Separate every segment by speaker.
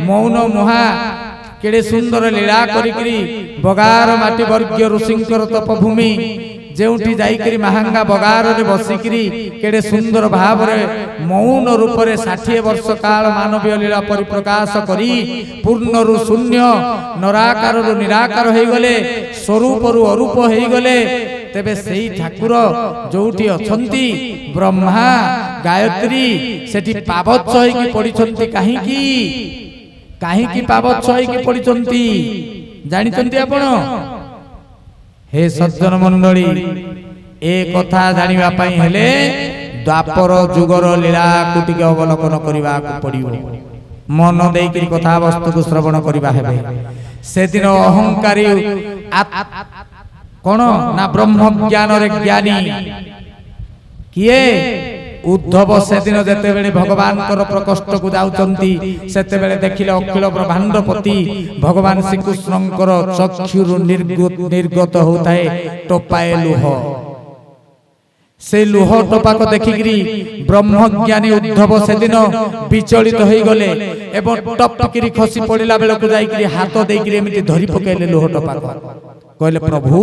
Speaker 1: मौन मुहा केड़े सुंदर लीला करिकरी बगार माटी वर्गीय ऋषिंकर तपभूमि जेउठी जाइकरी महांगा बगार रे बसिकरी केड़े सुंदर भाव रे मौन रूप रे 60 वर्ष काल मानवीय लीला परिप्रकाश करी पूर्णरु शून्य नराकार रु निराकार होई गले स्वरूप रु अरूप होई गले तेबे सेई ठाकुर जोठी अछंती ब्रह्मा गायत्री सेठी पावच्छ होई पडिछंती काहे पावच्छ होई पडिछंती जानिछंती आपण हे सज्जन मंडली ए कथा जानिबा पई हेले द्वापर जुगर लीला कुटिके अवलोकन करिबा को पड़ियो मन देइकरी कथा वस्तु को श्रवण करिबा हेबे से दिन अहंकारी कोन ना ब्रह्म ज्ञान रे ज्ञानी किए उद्धव से दिन जेते बेले भगवान कर प्रकोष्ठ को जाउचंती सेते बेले देखिले अखिल ब्रह्मांडपति भगवान श्री कृष्णकर चक्षुरु निर्गत होताए टोपाए लुह से लुह टोपा को देखिकरी ब्रह्मज्ञानी उद्धव से दिन विचलित होई गले एवं टपकिरी खसी पड़िला बेले को जाइकरी हाथ देइकरी एमिति धरि पकेले लुह टोपा को कहले प्रभु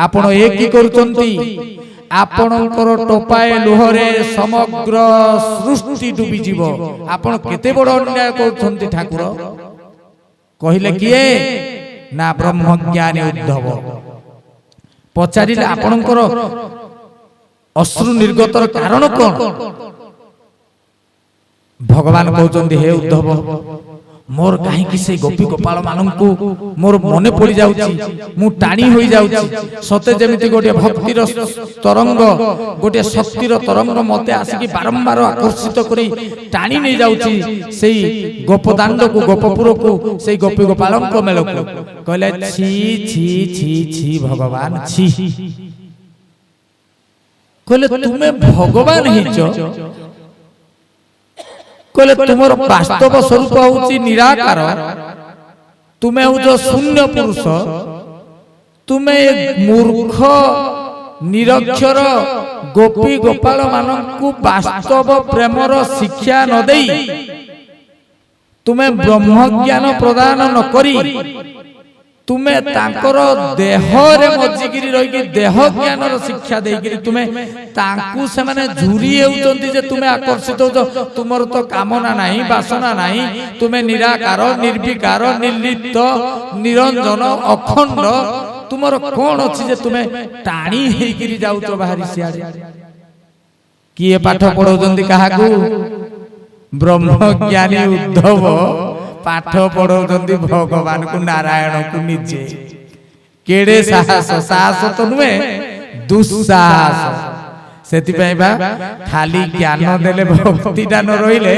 Speaker 1: आपण ए की करूचंती आपणकर टोपाए लुहरे समग्र सृष्टि डूबी जीव आपण केते बड़ अन्याय करछंती ठाकुर कहिले किए ना ब्रह्मज्ञानी उद्धव पचारिले आपणकर अश्रु निर्गतर कारण कोन भगवान कहउचंती हे उद्धव मोर कहीं किसे गोपी गोपाल मानंकु मोर मने पड़ी जाउची मु टाणी होई जाउची सते जेमिति गोटे भक्तिर तरंग गोटे शक्तिर तरंग मते आसिकी बारंबार आकर्षित करी टाणी नै जाउची सेई गोपदांड को गोपपुर को सेई गोपी गोपालंक मेल को कहले छी छी छी छी भगवान छी कहले तुमे भगवान हिचो कहले तुमर वास्तव स्वरूप होची निराकार तुमे हो जो शून्य पुरुष तुमे एक मूर्ख निरक्षर गोपी गोपाल मानंकु वास्तव प्रेमर शिक्षा न देई तुमे ब्रह्म ज्ञान प्रदान न करी तुमे तांकर देह रे मजिगिरी रही कि देह ज्ञान रो शिक्षा देगिरी तुमे तांकु से माने झुरी हेउचंती जे तुमे आकर्षित हो तुमर तो कामना नाही वासना नाही तुमे निराकार निर्विकार निर्लिप्त निरंजन अखंड तुमर कोन अछि जे तुमे टाणी हेगिरी जाउतो बाहरी सियाडे किए पाठ पढौचंती काहाकू ब्रह्म ज्ञानी उद्धव पाठ पढ़ौचंती भगवान को नारायण को निजे केड़े साहस साहस तो नुए दुस्साहस सेति बा खाली ज्ञान देले भक्ति दान रहिले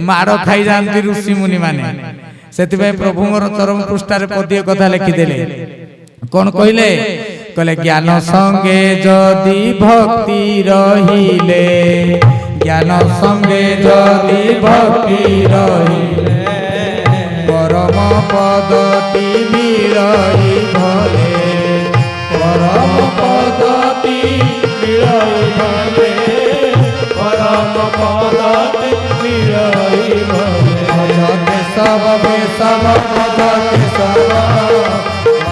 Speaker 1: मारो खाई जानती ऋषि मुनि माने सेति प्रभु मोर चरम पृष्ठ रे पदिय कथा लिखि देले कोन कहिले कहले ज्ञान संगे जदि भक्ति रहिले ज्ञान संगे जदि भक्ति रहिले परम पदति मिलई भले परम पदति मिलई भले परम पदति मिलई भले भजते सब भजते सब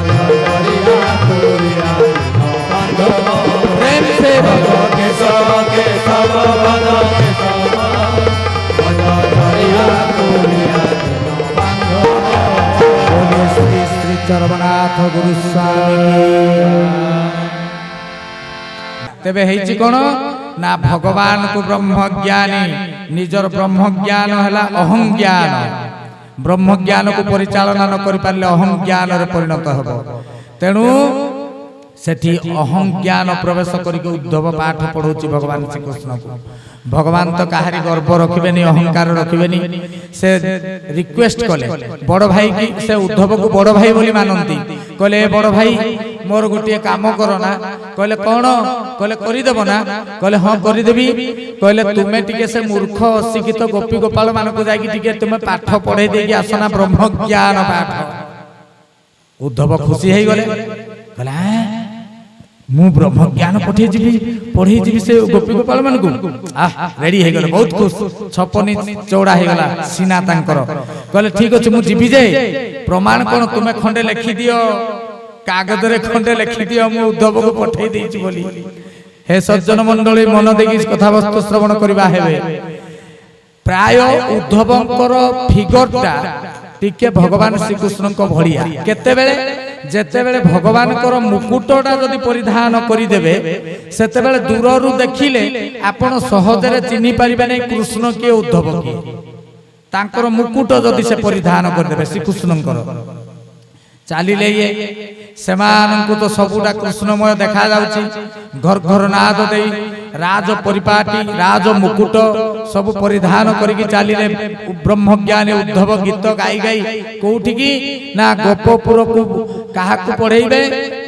Speaker 1: मधुरिया तुरिया प्रेम से भजते सब भजते सब मधुरिया तुरिया श्री चरमनाथ गुरु स्वामी तेबे हेछि कोन ना भगवान को ब्रह्म ज्ञानी निजर ब्रह्म ज्ञान हला अहं ज्ञान ब्रह्म ज्ञान को परिचालना न करि पारले अहं ज्ञान रे परिणत हबो तेनु सेठी अहं ज्ञान प्रवेश करिके उद्धव पाठ पढौछि भगवान श्री कृष्ण को भगवान तो कहारी गर्व रखिबेनी अहंकार रखिबेनी से रिक्वेस्ट कले बड़ भाई की से उद्धव को बड़ भाई बोली मानंती कहले बड़ भाई मोर गोटे काम करो ना कहले कौन कहले करि देबो ना कहले हां करि देबी कहले तुमे टिके से मूर्ख अशिक्षित गोपी गोपाल मान को जाई टिके तुमे पाठ पढे देगी आसना ब्रह्म ज्ञान पाठ उद्धव खुशी हे गले कहले मु ब्रह्म ज्ञान पढ़े जीवी से गोपी गोपाल मान को रेडी हो गले बहुत खुश छपनी चौड़ा हो गला सीना तांकर कहले ठीक अछि मु जीवी जे प्रमाण कोन तुमे खंडे लिखि दियो कागज रे खंडे लिखि दियो मु उद्धव को पठै देछि बोली हे सज्जन मंडली मन देखि कथा वस्तु श्रवण करबा हेबे प्राय उद्धवंकर फिगरटा टिके भगवान श्री कृष्ण को भड़िया केते बेले जेते बेले भगवान कर मुकुटटा जदि परिधान करि देबे सेते बेले दूररु देखिले आपण सहजरे चिन्हि परिबे नै कृष्ण के उद्धव के तांकर मुकुट जदि से परिधान कर देबे श्री कृष्णकर चालिले ये सेमानंकु तो सबुटा कृष्णमय देखा जाउची घर घर नाद देई राज परिपाटी राज मुकुट सब परिधान करिकि चालिले ब्रह्मज्ञानी उद्धव गीत गाई गाई कोउठी की ना गोपपुर को काहा को पढेइबे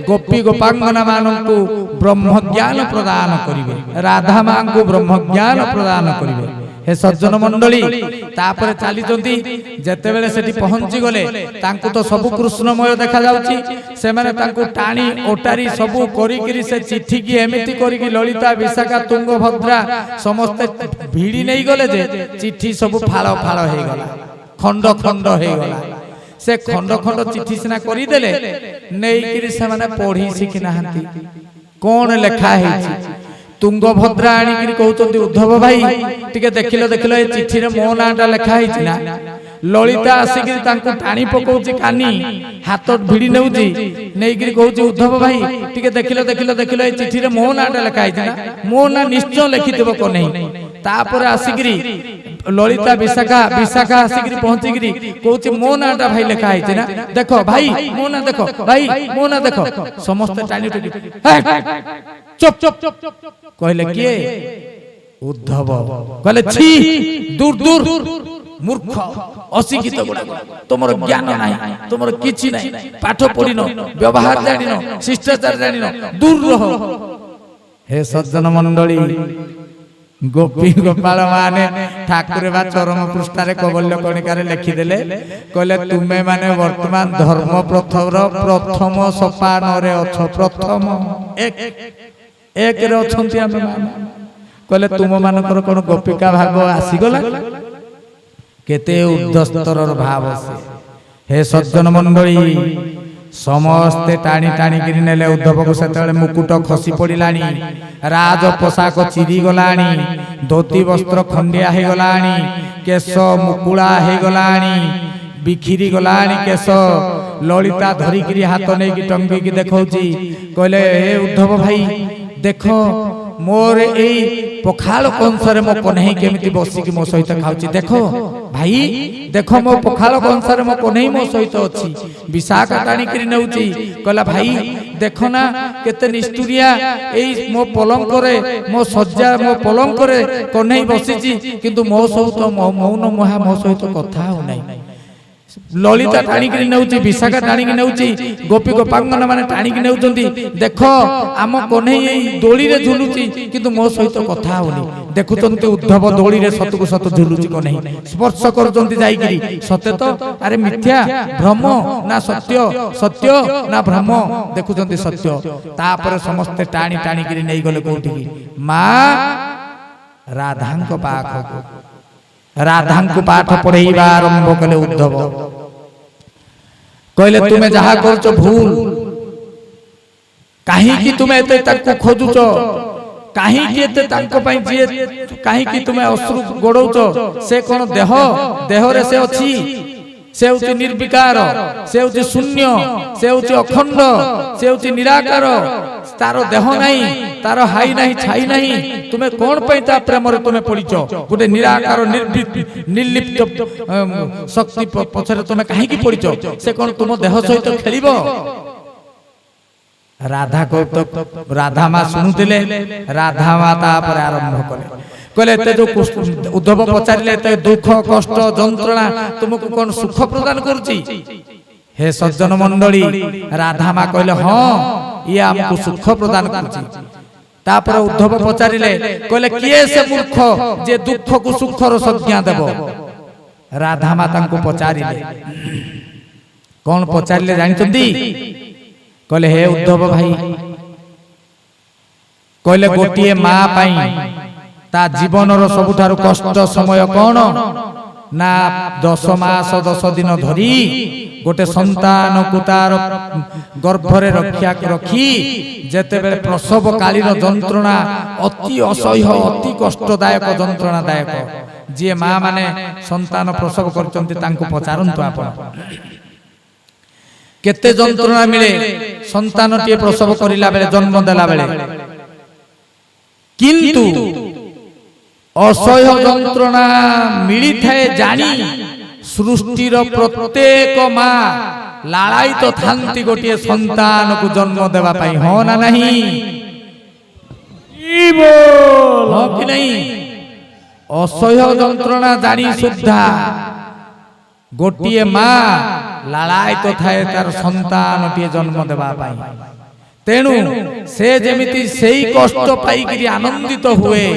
Speaker 1: गोपी गोपांगना मानंकु ब्रह्मज्ञान प्रदान करिवे राधा मां को ब्रह्मज्ञान प्रदान करिवे हे सज्जन मंडली तापर चाली जंती जेते बेले सेठी पहुंची गले तांकु तो सब कृष्णमय देखा जाउची से माने तांकु टाणी ओटारी सब करी करी से चिट्ठी की एमिति करी की ललिता विशाखा तुंगभद्रा समस्त भिड़ी नै गले जे चिट्ठी सब फाळ फाळ हे गला खंड खंड हे गला से खंड खंड चिट्ठी सिना करी देले नै करी से माने पढी सिखि नाहंती कोन लेखा हेछि तुंगभद्रा आनी कहते उद्धव भाई टिके देखिलो देखिलो ए चिट्ठी रे मो नाटा लिखा है ना ललिता आसिक टाणी पकाउची कानी हाथ भिड़ी नेउची नेइकरी कहूची उद्धव भाई टिके देखिलो देखिलो देखिलो ए चिट्ठी रे मो नाटा लिखा है ना मो ना निश्चय लिखिदेव को नहीं तापर आसिकरी ललिता विशाखा विशाखा आसिकरी पहुंचीकरी कहूची मो नाटा भाई लिखा है ना देखो भाई मो ना देखो भाई मो ना देखो समस्त टाणी टुकी चुप चुप कहले किए उद्धव कहले छी दूर दूर मूर्ख अशिक्षित गुड़ा तुमर ज्ञान नाही तुमर किछि नाही पाठ पढिनो व्यवहार जानिनो शिष्टाचार जानिनो दूर रहो हे सज्जन मंडली गोपी गोपाल माने ठाकुर बा चरम पृष्ठ रे कवल्य कणिका रे लिखि देले कहले तुमे माने वर्तमान धर्म प्रथम सोपान रे अछ प्रथम एक रे अछंती हम कहले तुम मानकर कोन गोपिका भाग आसी गला केते उद्धस्तर भाव से हे सज्जन मंडली समस्ते टाणी टाणी गिरी नेले उद्धव को सेतले मुकुट खसी पड़िलानी राज पोशाक चिरी गलानी धोती वस्त्र खंडिया हे गलानी केश मुकुला हे गलानी बिखिरी गलानी केश ललिता धरिकिरी हाथ नै की टंगी की देखौची कहले हे उद्धव भाई देखो मोर ए पखाल कंसरे मो कन्हई केमिति बसी की मो सहित खाउची देखो भाई देखो मो पखाल कंसरे मो कन्हई मो सहित अछि विशाखा टाणी करी नेउची कहला भाई देखो ना केते निष्ठुरिया ए मो पलंग करे मो सज्जा मो पलंग करे कन्हई बसीची किंतु मो सहित मौन मोहा मो सहित कथा हो नै ललिता टाणी की नेउची विशाखा टाणी की नेउची गोपी गोपांगना माने टाणी की नेउचंती देखो आम कन्हई एई दोली रे झुलुची किंतु मो सहित कथा होनी देखुचंती उद्धव दोली रे सतकु सत झुलुची कन्हई स्पर्श करचंती जाईकरी सत्य तो अरे मिथ्या भ्रम ना सत्य सत्य ना भ्रम देखुचंती सत्य तापर समस्त टाणी टाणी की नै गले कोठी की मां राधांक पाखको राधांकु पाठ पढ़ेइबा आरंभ कले उद्धव कहले तुमे जहा करछो भूल काहे कि तुमे एते ताको खोजुचो काहे कि एते तांको पई जे काहे कि तुमे अश्रु गोडौचो से कोन देह देह रे से अछि से होची निर्विकार से होची शून्य से होची अखंड से होची निराकार तारो देह नाही तारो हाई नाही छाई नाही तुमे कोन पई ता प्रेम रे तुमे पडिचो गुटे निराकार निर्लिप्त शक्ति पछरे तुमे काहे कि पडिचो से कोन तुम देह सहित खेलिबो राधा को तो राधा मा सुनुतिले राधा माता पर आरंभ कले कहले एते जो उद्धव पचारिले एते दुख कष्ट जंत्रणा तुमको कोन सुख प्रदान करूची हे सज्जन मंडली राधा मा कहले हां ये हमको सुख प्रदान करूची तापर उद्धव पचारिले कहले किए से मूर्ख जे दुख को सुखर संज्ञा देबो राधा माता को पचारिले कौन पचारिले जानिचंदी कहले हे उद्धव भाई କହିଲେ ଗୋଟିଏ ମା ପାଇଁ ତା ଜୀବନର ସବୁଠାରୁ କଷ୍ଟ ସମୟ କଣ ନା 10 ମାସ 10 ଦିନ ଧରି गोटे संतान को तार गर्भरे रखी जेतेबेले प्रसव कालीन जंत्रणा अति असह्य अति कष्टदायक जंत्रणादायक जी माँ माने संतान प्रसव करचंती तांको पचारंतु आपण केते जंत्रणा मिले संतान टिए प्रसव करिला बेले जन्म देला बेले किंतु असह्य जंत्रणा मिली थाए जानी सृष्टिर प्रत्येक माँ लालायित तो थांती गोटे संतान को जन्म देवा पाई हो ना नहीं हो कि नहीं असह्य जंत्रणा जानी सुद्धा गोटे माँ लालायित तो थाए तार संतान टिए जन्म देवा पाई तेणु से जेमिति सेई कष्ट पाई कि आनंदित हुए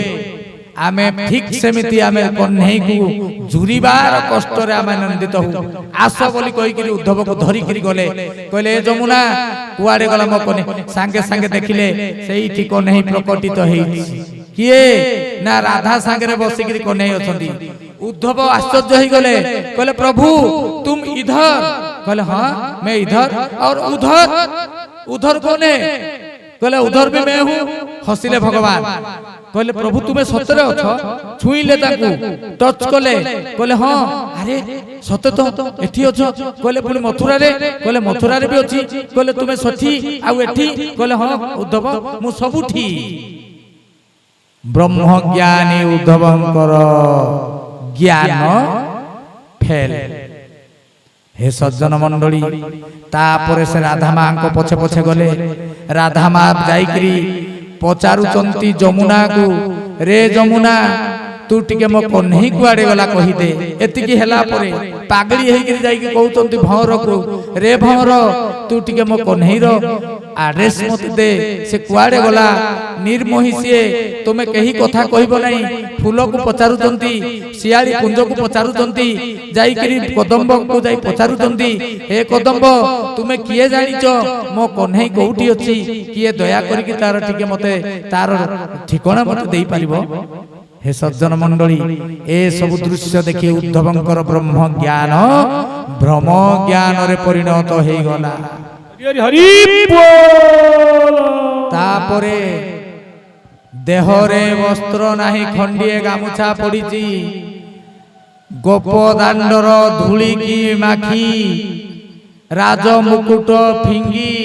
Speaker 1: आमे ठीक सेमिति आमे कन्हई को जुरीबार कष्ट रे आमे आनंदित हो आस बोली कहि कि उद्धव को धरि कि गले कहले जमुना कुआडे गला म कने संगे संगे देखिले सेई ठीक कन्हई प्रकटित हेई किए ना राधा संगे रे बसी कि कन्हई अछंती उद्धव आश्चर्य होई गले कहले प्रभु तुम इधर कहले हां मैं इधर और उधर कौन है कहले उधर भी मैं हूं हसिले भगवान कहले प्रभु तुम्हें सतरे अछ छुईले ताकू टच कले कहले हां अरे सत तो एठी अछ कहले पुनी मथुरा रे कहले मथुरा रे भी अछि कहले तुम्हें सठी आ एठी कहले हां उद्धव मु सबुठी ब्रह्म ज्ञानी उद्धवंकर ज्ञान फेल हे सज्जन मंडली तापरे से राधा मां को पछे पछे गले राधा मां जाईकरी पचारुचंती जमुना को रे जमुना तू टिके मो कन्हई कुआडे गला कहि दे एतिकी हेला परे पागली हेई करी जाई कि कहउचंती भौर को रे भौर तू टिके मो कन्हई रो आड्रेस मत दे से कुआडे गला निर्मोही से तुमे कही कथा कहबो नाही फूल को पचारुचंती सियाली कुंज को पचारुचंती जाई करी कदम्ब को जाई पचारुचंती हे कदम्ब तुमे किए जानिचो मो कन्हई कोउठी अछि किए दया करी कि तार टिके मते तार ठिकाना मते देई परिबो हे सज्जन मंडली ए सब दृश्य देखि उद्धवंकर ब्रह्म ज्ञान भ्रम ज्ञान रे परिणत हेई गला हरि बोल तापरे देहरे वस्त्र नाही खंडिए गामुछा पड़ीची गोप दांडर धूली की माखी राज मुकुट फिंगी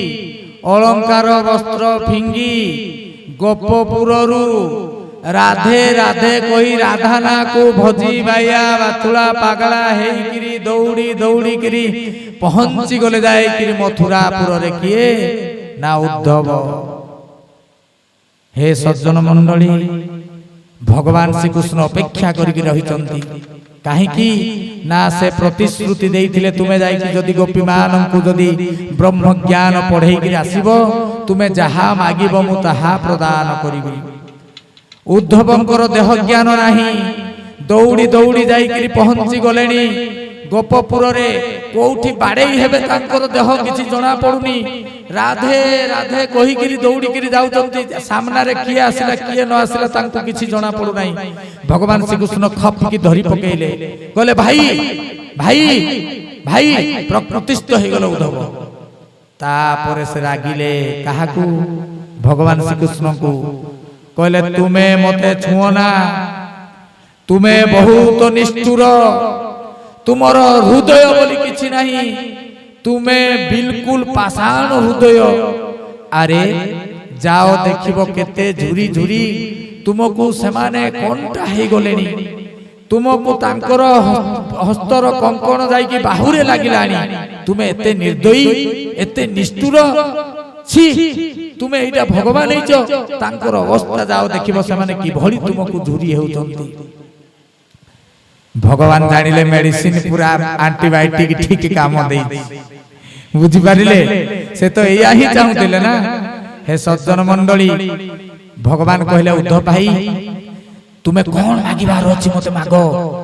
Speaker 1: अलंकार वस्त्र फिंगी गोपपुररु राधे राधे कोई राधाना को भजी बाया बातुला पागला हेइकिरी दौड़ी दौड़ी किरी पहुंची गले जाए किरी मथुरापुर रे किए ना उद्धव हे सज्जन मंडली भगवान श्री कृष्ण अपेक्षा करिक रहिचंती काहे कि ना से प्रतिश्रुति देइथिले तुमे जाई कि जदी गोपी मान को जदी ब्रह्म ज्ञान पढ़ेई कि आसीबो तुमे जहा मागिबो मु ताहा प्रदान करिबि उद्धवंकर देह ज्ञान नाही दौड़ी दौड़ी जाई कि पहुंची गलेनी गोपपुर रे कोठी बाड़ेई हेबे तांकर देह किछि जणा पडुनी राधे राधे कहि कि दौड़ी कि जाउचंती सामना रे किए आसिला किए न आसिला तांको किछि जणा पडु नाही भगवान श्री कृष्ण खप की धरि पकेइले कहले भाई भाई भाई प्रतिष्ठित हे गेल उद्धव तापरे से रागिले काहाकू भगवान श्री कृष्ण को कहले तुमे मते छुओना तुमे बहुत निष्ठुर तुमर हृदय बोली किछि नाही तुमे बिल्कुल पाषाण हृदय अरे जाओ देखिबो केते झुरी झुरी तुमको सेमाने कोनटा हे गलेनी तुमको तांकर हस्तर कंकण जाई कि बाहुरे लागिलानी तुमे एते निर्दयी एते निष्ठुर छी तुमे एटा भगवान हेचो तांकर अवस्था जाओ देखिबो सेमाने कि भली तुमको झुरी हेउचंती भगवान जानिले मेडिसिन पूरा एंटीबायोटिक ठीक काम देई बुझी पारिले से तो एया ही चाहुतिले ना हे सज्जन मंडली भगवान कहले उद्धव भाई तुमे कोन मागिबार अछि मते मागो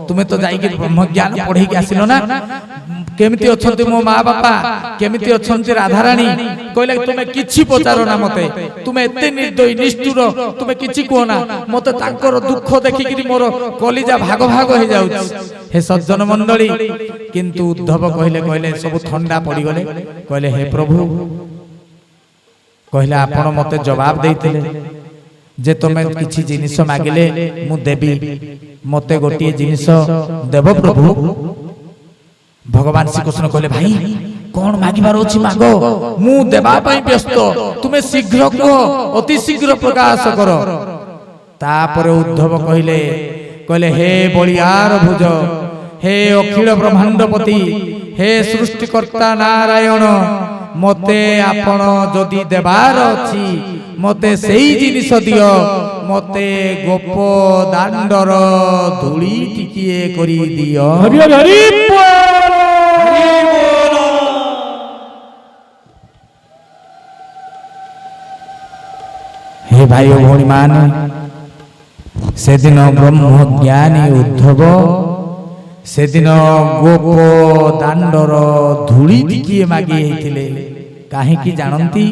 Speaker 1: तुमे तो जाई कि ब्रह्म ज्ञान पढ़ी के आसिलो ना केमिति अछंती मो माँ बापा केमिति अछंती राधाराणी कहले तुमे किछि पचारो ना मते तुमे एते निर्दयी निष्ठुर तुमे किछि कोना मते तांकर दुख देखि कि मोर कलिजा भाग भाग हो जाउछ हे सज्जन मंडली किंतु उद्धव कहले सब ठंडा पड़ी गले कहले हे प्रभु कहले आपण मते जवाब देइथिले जे तुमे किछि जिनिस मागिले मु देबी मते गोटिए जिनिस देव प्रभु भगवान श्री कृष्ण कहले भाई कौन मागिबार अछि मागो मु देबा पई व्यस्त तुमे शीघ्र कहो अति शीघ्र प्रकाश करो तापर उद्धव कहले हे बलियार भुज हे अखिल ब्रह्मांडपति हे सृष्टिकर्ता नारायण मते आपण जदि देबार अछि मते सेही जिनिस दियो मते गोप दांडर धूली टिकिए करी दियो हरि हरि हे भाई भौणी माने से दिन ब्रह्मज्ञानी उद्धव से दिन गोप दांडर धूली टिकिए मागी हेतिले काहे की जानंती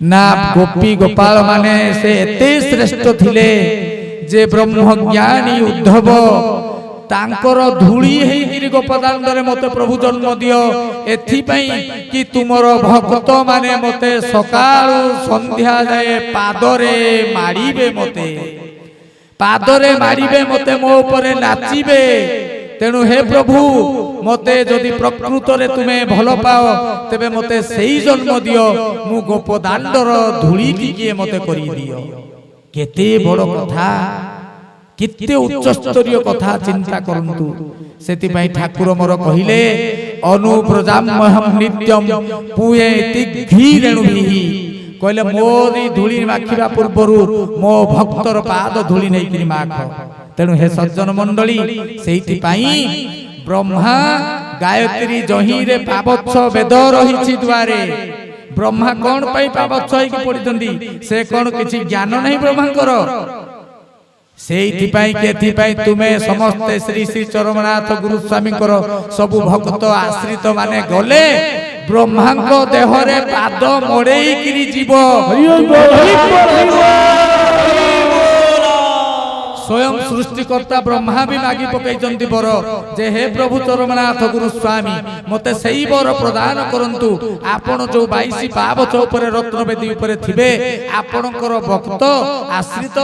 Speaker 1: ना गोपी गोपाल माने से एते श्रेष्ठ थिले जे ब्रह्मज्ञानी उद्धव तांकर धूली हेगिरी गोपदांडरे मते प्रभु जन्म दियो एथि पई कि तुमर भक्त माने मते सकाळ संध्या जाए पादरे माडीबे मते मो ऊपर नाचिबे तेणु हे प्रभु मते जदि प्रकृत रे तुमे भल पाओ तेबे मते सेही जन्म दियो मु गोपदांडर धूली टिके मते करी दियो केते बड़ कथा कित्ते उच्च स्तरीय कथा चिंता करंतु सेति पई ठाकुर मोर कहिले अनुप्रजाम्यहं नित्यम पुए तिघीरेणुभिः कहले मोरी धूली माखिबा पूर्वरु मो भक्तर पाद धूली नै कि माख तेणु हे सज्जन मंडली सेति पई ब्रह्मा गायत्री जही रे पावच्छ वेद रहिछि द्वारे ब्रह्मा कोन पई पावच्छ होई कि पडितंदी से कोन किछि ज्ञान नै ब्रह्मांकर तुमे समस्ते श्री श्री चरमनाथ गुरुस्वामी सबु भक्त आश्रित माने गले ब्रह्मांक देहरे पाद मोड़ेई किरी जीव स्वयं सृष्टिकर्ता ब्रह्मा भी मागी पकईचंती बर जे हे प्रभु चरमनाथ गुरुस्वामी मते सही बर प्रदान करंतु आपण जो 22 पावच ऊपर रत्नवेदी ऊपर थिबे आपणकर भक्त आश्रित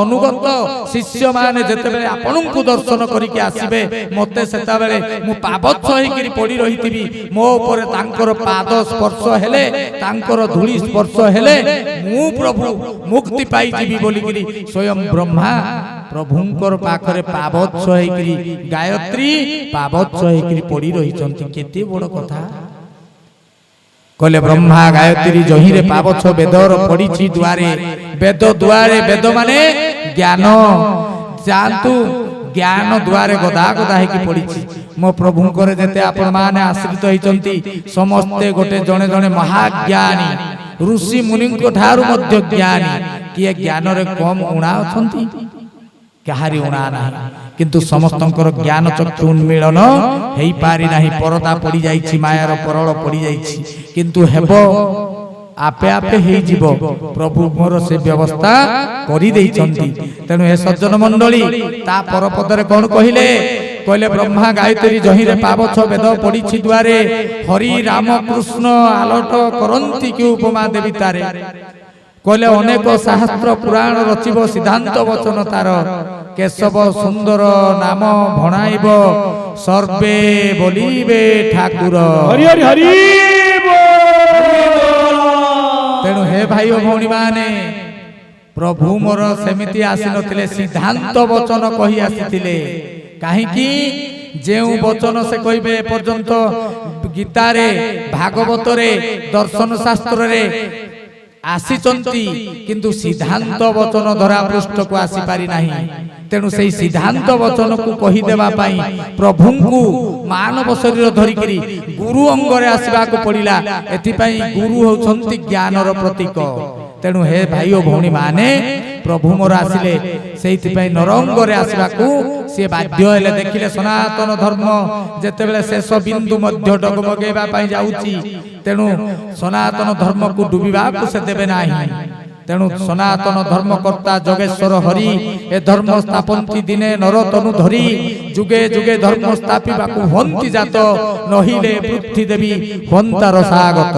Speaker 1: अनुगत शिष्य माने जते बेले आपणଙ୍କୁ दर्शन करिके आसीबे मते सेता बेले मु पावच होइकरी पड़ी रहिथिबी मो ऊपर तांकर पाद स्पर्श हेले तांकर धूली स्पर्श हेले मु प्रभु मुक्ति पाई जीवी बोली करी स्वयं ब्रह्मा प्रभुंकर पाखरे पावच्छ हेकरी गायत्री पावच्छ हेकरी पड़ी रही चंती केते बड़ कथा कहले ब्रह्मा गायत्री जही रे पावच्छ वेदर पड़ीछि द्वारे वेद माने ज्ञान जानतु ज्ञान द्वारे गदा गदा हेकि पड़ीछि मो प्रभुंकर जेते आपण माने आश्रित होइचंती समस्ते गोटे जणे जणे महाज्ञानी ऋषि मुनिंको ठारू मध्य ज्ञानी किए ज्ञान रे कम उणा अछंती कहारी उणा नाही किंतु समस्तंकर ज्ञान चक्षु उन्मीलन हेई पारि नाही परदा पड़ी जाईछि मायार परळ पड़ी जाईछि किंतु हेबो आपे आपे हेई जीवो प्रभु मोर से व्यवस्था करि देइछंती तेनु हे सज्जन मंडली ता परपदरे कोन कहिले कहले ब्रह्मा गायत्री जही रे पावच्छ वेद पड़ीछि द्वारे हरि राम कृष्ण आलोट करंती कि उपमा देवी तारे कहले अनेक शास्त्र पुराण रचिब सिद्धांत वचन तार केशव सुंदर नाम भणाइब सर्वे बोलिबे ठाकुर हरि हरि हरि तेणु हे भाई भौणी माने प्रभु मोर सेमिति आसी नथिले सिद्धांत वचन कहि आसीथिले काहे कि जेउ वचन से कहिबे पर्यंत गीता रे भागवत रे दर्शन शास्त्र रे आसीचंती किंतु सिद्धांत वचन धरा पृष्ठ को आसी पारि नाही तेणु से सिद्धांत वचन को कहि देबा पाई प्रभु को मानव शरीर धरि करी गुरु अंगरे आसीबा को पड़िला एथि पाई गुरु होचंती ज्ञानर प्रतीक तेणु हे भाई ओ भौणी माने प्रभु मोर आसिले सेइथिपई नरंगरे आसबाकू से बाध्य हेले देखिले सनातन धर्म जेतेबेले शेष बिंदु मध्य डगमगेबा पई जाउची तेणु सनातन धर्म को डुबिबा को से देबे नाही तेणु सनातन धर्मकर्ता जोगेश्वर हरि ए धर्म स्थापन्ति दिने नरतनु धरी जुगे जुगे धर्म स्थापिबाकू हंति जात नहिले पृथ्वी देवी हंतार सागत।